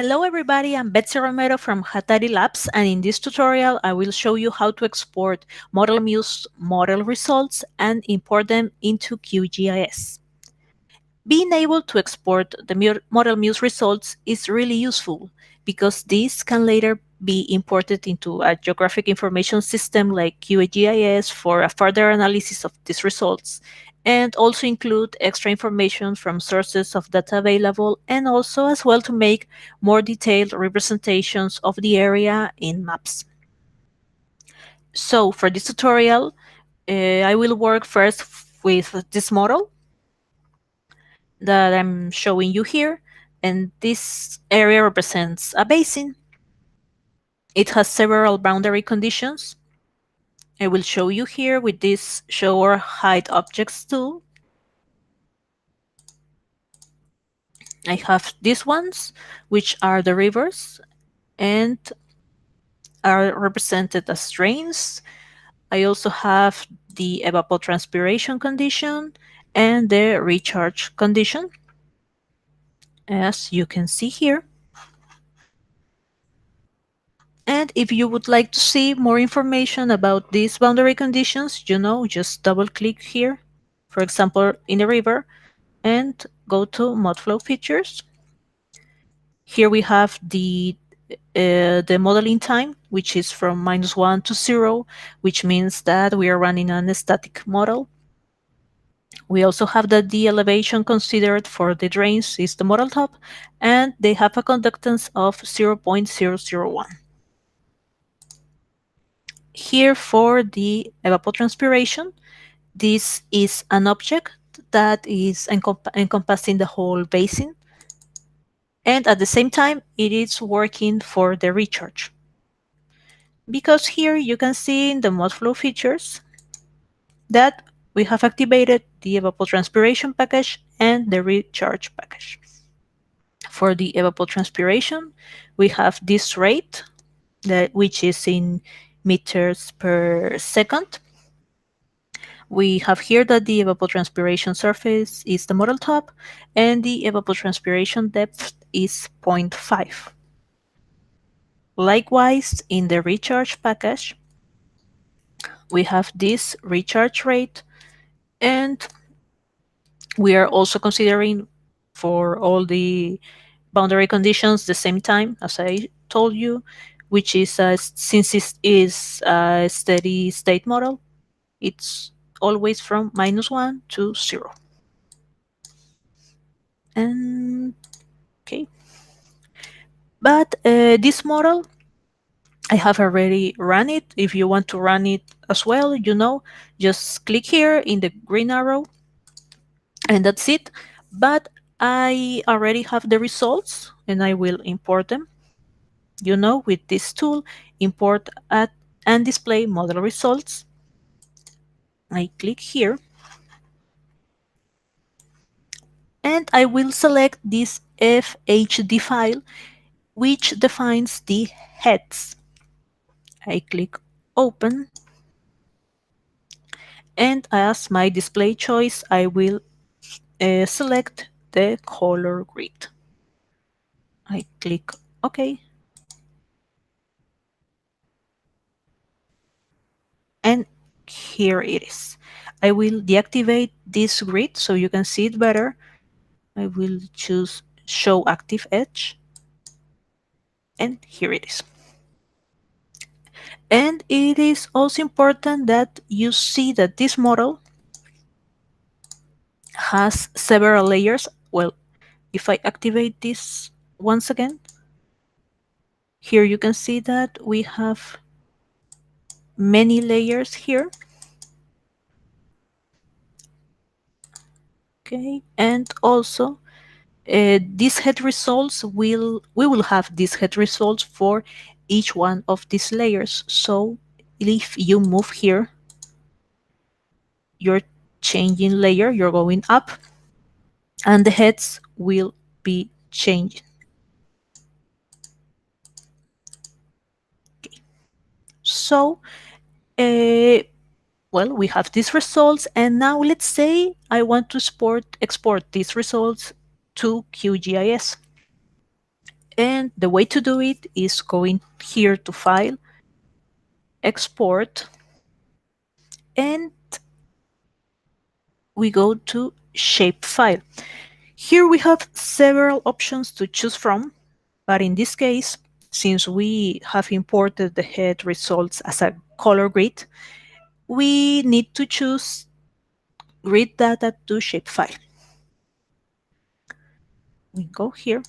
Hello everybody, I'm Betsy Romero from Hatari Labs, and in this tutorial I will show you how to export Model Muse model results and import them into QGIS. Being able to export the Model Muse results is really useful because these can later be imported into a geographic information system like QGIS for a further analysis of these results, and also include extra information from sources of data available, and also as well to make more detailed representations of the area in maps. So for this tutorial, I will work first with this model that I'm showing you here, and this area represents a basin. It has several boundary conditions. I will show you here with this show or hide objects tool. I have these ones, which are the rivers and are represented as drains. I also have the evapotranspiration condition and the recharge condition, as you can see here. And if you would like to see more information about these boundary conditions, just double click here, for example, in the river, and go to MODFLOW features. Here we have the modeling time, which is from -1 to 0, which means that we are running on a static model. We also have that the elevation considered for the drains is the model top, and they have a conductance of 0.001. Here for the evapotranspiration, this is an object that is encompassing the whole basin, and at the same time it is working for the recharge. Because here you can see in the MODFLOW features that we have activated the evapotranspiration package and the recharge package. For the evapotranspiration, we have this rate, which is in meters per second. We have here that the evapotranspiration surface is the model top, and the evapotranspiration depth is 0.5. Likewise, in the recharge package, we have this recharge rate, and we are also considering for all the boundary conditions the same time as I told you, which is since it is a steady state model, it's always from -1 to 0. And okay, but this model I have already run it. If you want to run it as well, just click here in the green arrow and that's it. But I already have the results and I will import them. With this tool, import at and display model results. I click here and I will select this FHD file, which defines the heads. I click open, and as my display choice, I will select the color grid. I click OK, and here it is. I will deactivate this grid so you can see it better. I will choose Show Active Edge, and here it is. And it is also important that you see that this model has several layers. Well, if I activate this once again, here you can see that we have many layers here. Okay, and also these head results we will have these head results for each one of these layers. So if you move here, you're changing layer, you're going up, and the heads will be changing. Okay. So well, we have these results, and now let's say I want to export these results to QGIS. And the way to do it is going here to File, Export, and we go to Shapefile. Here we have several options to choose from, but in this case, since we have imported the head results as a color grid, we need to choose Grid Data to Shapefile. We go here,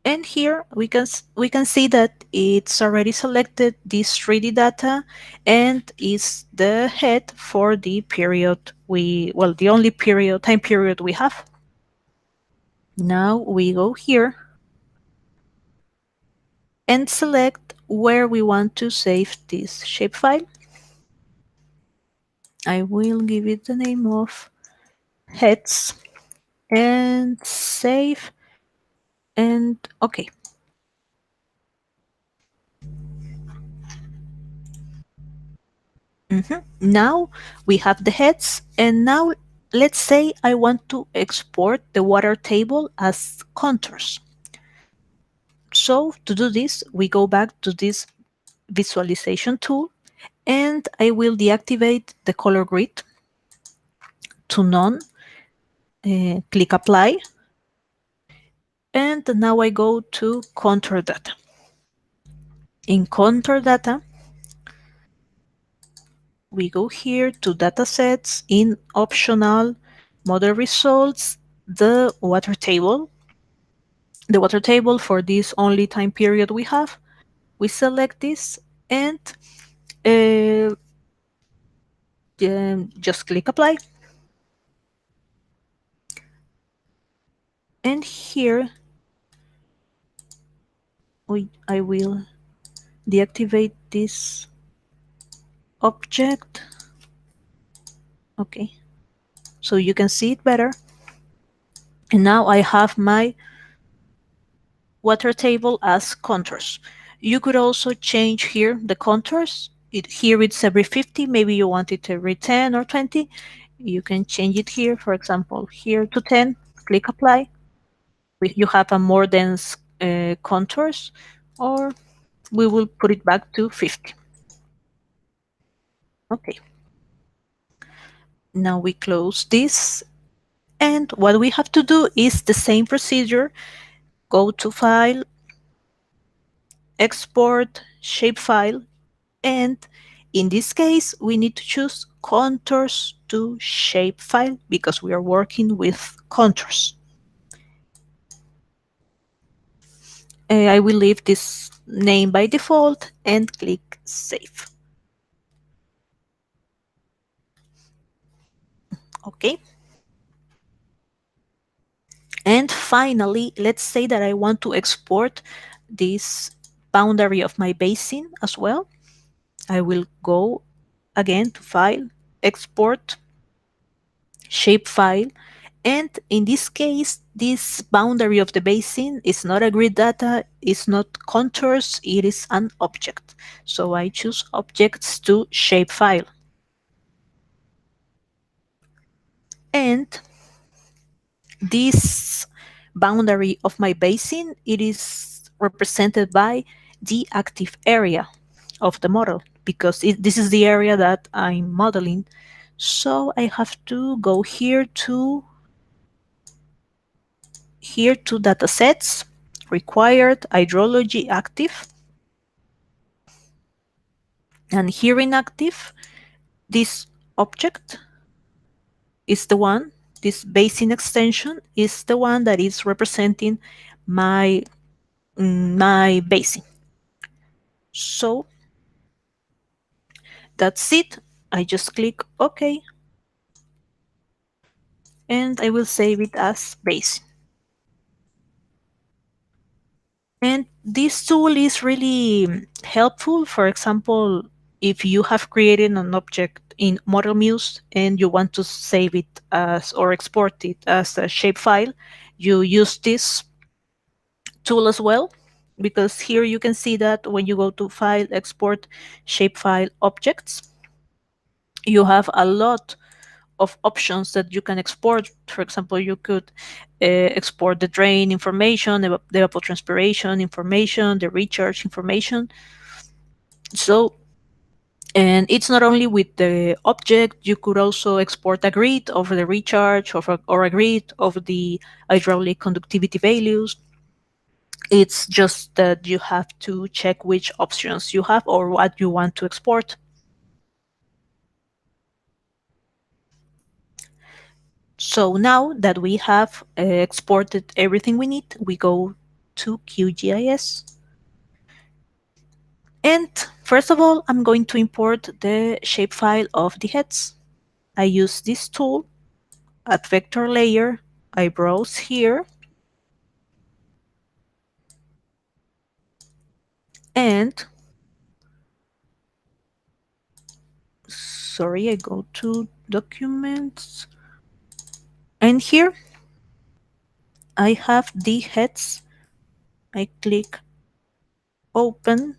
and here we can see that it's already selected this 3D data and is the head for the period the only time period we have. Now we go here and select where we want to save this shapefile. I will give it the name of heads and save, and okay. Now we have the heads, and now let's say I want to export the water table as contours. So to do this, we go back to this visualization tool, and I will deactivate the color grid to none, click apply, and now I go to contour data. In contour data, we go here to datasets, in optional model results, the water table for this only time period we have. We select this and uh, just click apply. And here I will deactivate this object. Okay, so you can see it better. And now I have my water table as contours. You could also change here the contours. Here it's every 50, maybe you want it every 10 or 20. You can change it here, for example, here to 10, click apply. You have a more dense contours, or we will put it back to 50. Okay. Now we close this, and what we have to do is the same procedure. Go to File, Export, Shapefile, and in this case, we need to choose Contours to Shapefile because we are working with contours. I will leave this name by default and click Save. Okay. And finally, let's say that I want to export this boundary of my basin as well. I will go again to File, Export, Shapefile, and in this case, this boundary of the basin is not a grid data, it's not contours, it is an object. So I choose Objects to Shapefile. And this boundary of my basin, it is represented by the active area of the model because this is the area that I'm modeling. So I have to go here to datasets, required hydrology active, and here in active, this object is the one, this basin extension is the one that is representing my basin. So that's it. I just click OK, and I will save it as basin. And this tool is really helpful. For example, if you have created an object in Model Muse and you want to save it as or export it as a shapefile, you use this tool as well, because here you can see that when you go to File, Export, Shapefile, Objects, you have a lot of options that you can export. For example, you could export the drain information, the evapotranspiration information, the recharge information. So, and it's not only with the object, you could also export a grid of the recharge or a grid of the hydraulic conductivity values. It's just that you have to check which options you have or what you want to export. So now that we have exported everything we need, we go to QGIS. And first of all, I'm going to import the shapefile of the heads. I use this tool at vector layer. I browse here and sorry, I go to documents and here I have the heads. I click open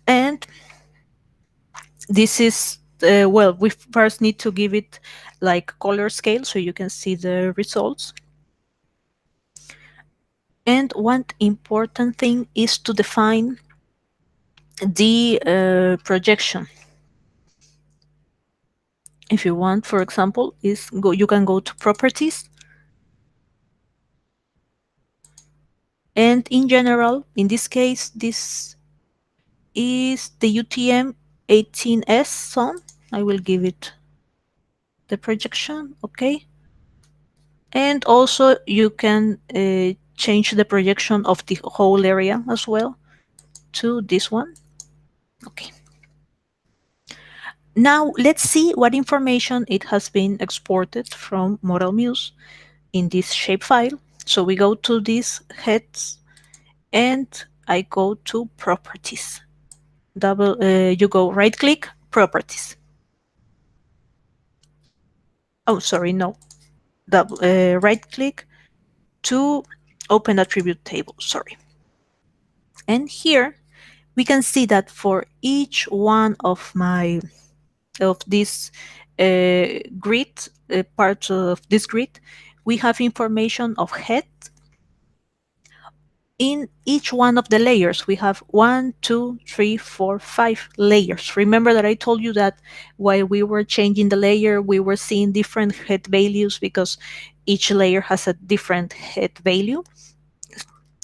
and this is well, we first need to give it like color scale so you can see the results. And one important thing is to define the projection. If you want, for example, you can go to properties, and in general, in this case, this is the UTM 18S zone. I will give it the projection, okay? And also you can change the projection of the whole area as well to this one. Okay. Now let's see what information it has been exported from Model Muse in this shapefile. So we go to these heads and I go to properties. You go right click, properties. Oh, sorry, no. Right click to open attribute table, sorry. And here we can see that for each one of this grid, parts of this grid, we have information of head. In each one of the layers, we have 1, 2, 3, 4, 5 layers. Remember that I told you that while we were changing the layer, we were seeing different head values because each layer has a different head value.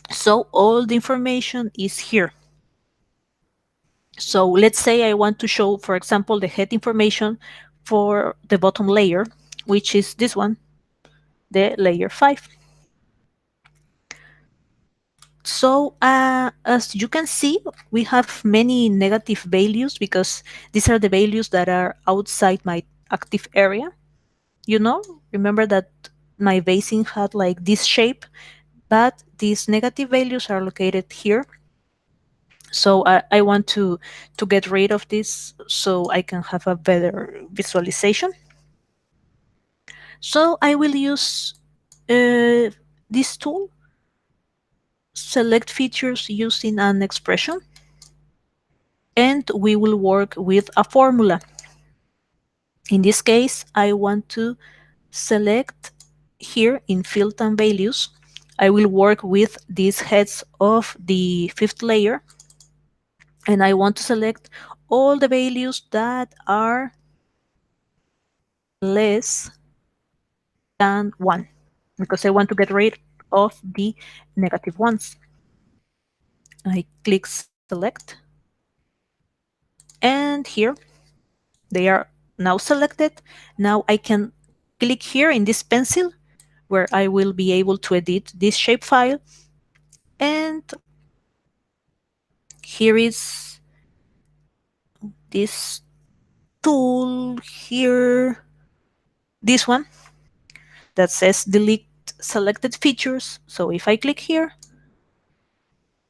So all the information is here. So let's say I want to show, for example, the head information for the bottom layer, which is this one, the layer 5. So as you can see, we have many negative values because these are the values that are outside my active area. You know, remember that my basin had like this shape, but these negative values are located here. So I want to get rid of this so I can have a better visualization. So I will use this tool, select features using an expression, and we will work with a formula. In this case, I want to select here in field and values. I will work with these heads of the fifth layer, and I want to select all the values that are less than 1 because I want to get rid of the negative ones. I click select, and here they are now selected. Now I can click here in this pencil where I will be able to edit this shapefile, and here is this tool here, this one that says delete selected features. So if I click here,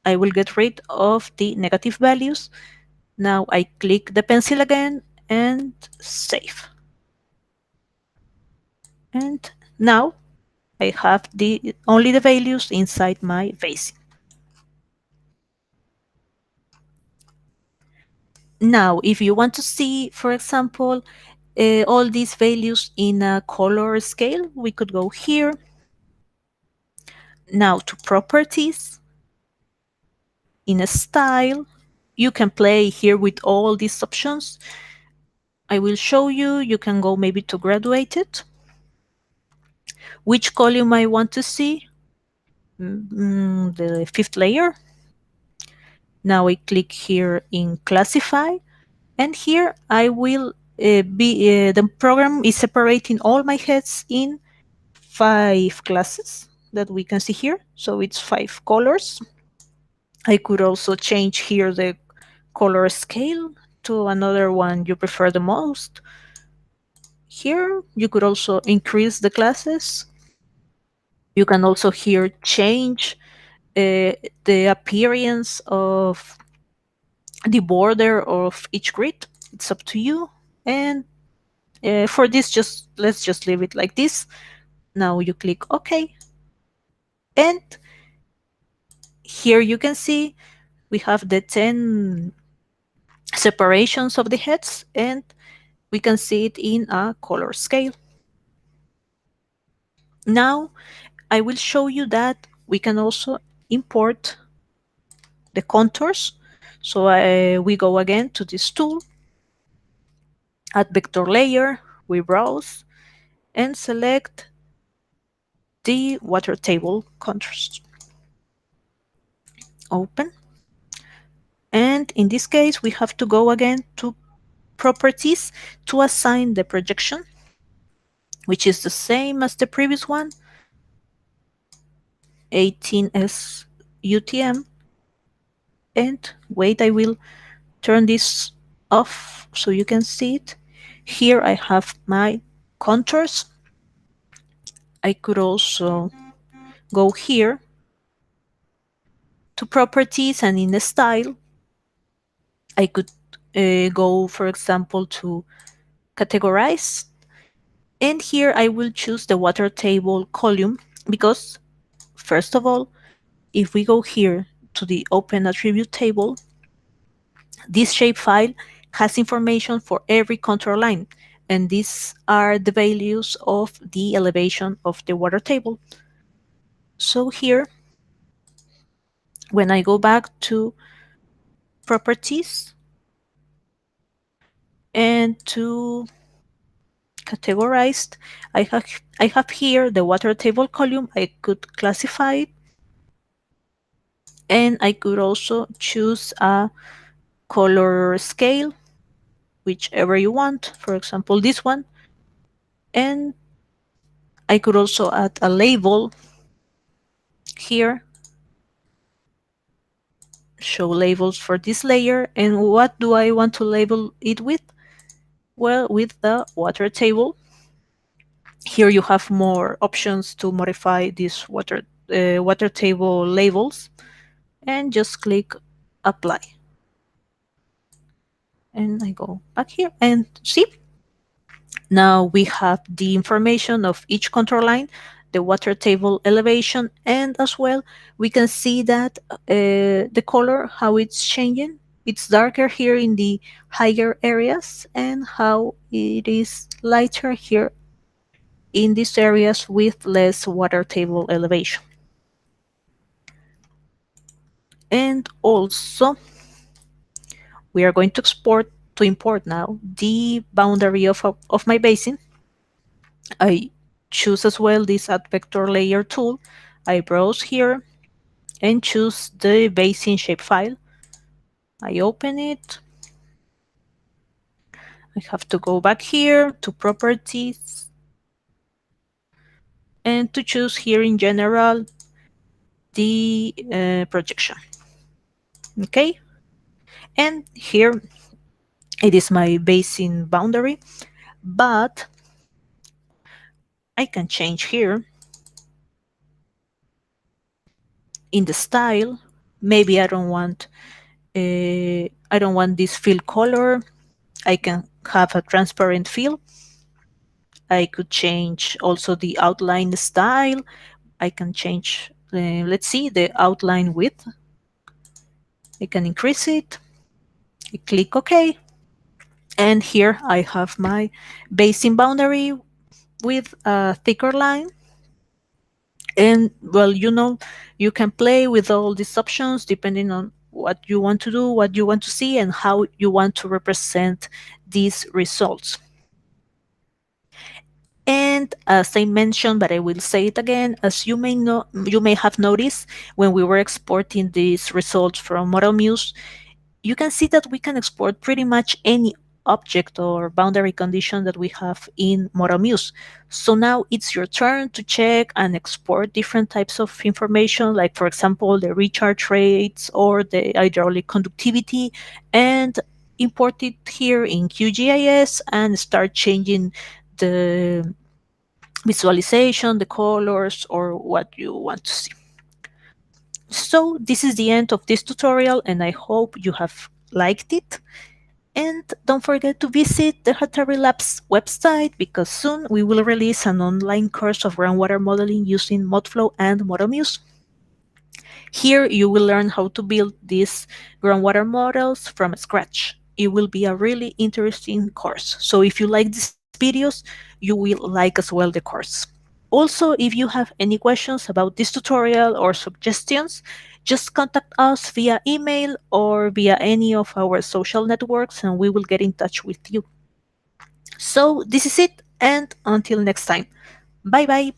I will get rid of the negative values. Now I click the pencil again and save. And now I have only the values inside my basin. Now, if you want to see, for example, all these values in a color scale. We could go here. Now to properties, in a style, you can play here with all these options. I will show you. You can go maybe to graduated. Which column I want to see? The fifth layer. Now I click here in classify, and here I will the program is separating all my heads in 5 classes that we can see here. So it's 5 colors. I could also change here the color scale to another one you prefer the most. Here you could also increase the classes. You can also here change the appearance of the border of each grid. It's up to you. And for this, let's just leave it like this. Now you click OK. And here you can see we have the 10 separations of the heads, and we can see it in a color scale. Now I will show you that we can also import the contours. So we go again to this tool, add vector layer, we browse and select the water table contours. Open. And in this case, we have to go again to properties to assign the projection, which is the same as the previous one, 18S UTM. And wait, I will turn this off so you can see it. Here I have my contours. I could also go here to properties, and in the style, I could go, for example, to categorize. And here I will choose the water table column because, first of all, if we go here to the open attribute table, this shapefile has information for every contour line, and these are the values of the elevation of the water table. So here, when I go back to properties and to categorized, I have here the water table column. I could classify it, and I could also choose a color scale, whichever you want, for example this one. And I could also add a label here, show labels for this layer. And what do I want to label it with? Well, with the water table. Here you have more options to modify these water table labels, and just click apply. And I go back here and see. Now we have the information of each contour line, the water table elevation, and as well we can see that the color, how it's changing. It's darker here in the higher areas, and how it is lighter here in these areas with less water table elevation. And also we are going to import now the boundary of my basin. I choose as well this add vector layer tool. I browse here and choose the basin shapefile. I open it. I have to go back here to properties and to choose here in general the projection. Okay, and here it is my basin boundary, but I can change here in the style. Maybe I don't want this fill color. I can have a transparent fill. I could change also the outline style. I can change, let's see, the outline width. I can increase it. I click OK. And here I have my basin boundary with a thicker line. And well, you can play with all these options depending on what you want to do, what you want to see, and how you want to represent these results. And as I mentioned, but I will say it again, as you may have noticed when we were exporting these results from ModelMuse, you can see that we can export pretty much any object or boundary condition that we have in ModelMuse. So now it's your turn to check and export different types of information, like for example, the recharge rates or the hydraulic conductivity, and import it here in QGIS and start changing the visualization, the colors, or what you want to see. So this is the end of this tutorial, and I hope you have liked it. And don't forget to visit the Hatari Labs website, because soon we will release an online course of groundwater modeling using MODFLOW and ModelMuse. Here you will learn how to build these groundwater models from scratch. It will be a really interesting course. So if you like these videos, you will like as well the course. Also, if you have any questions about this tutorial or suggestions, just contact us via email or via any of our social networks and we will get in touch with you. So this is it, and until next time. Bye bye.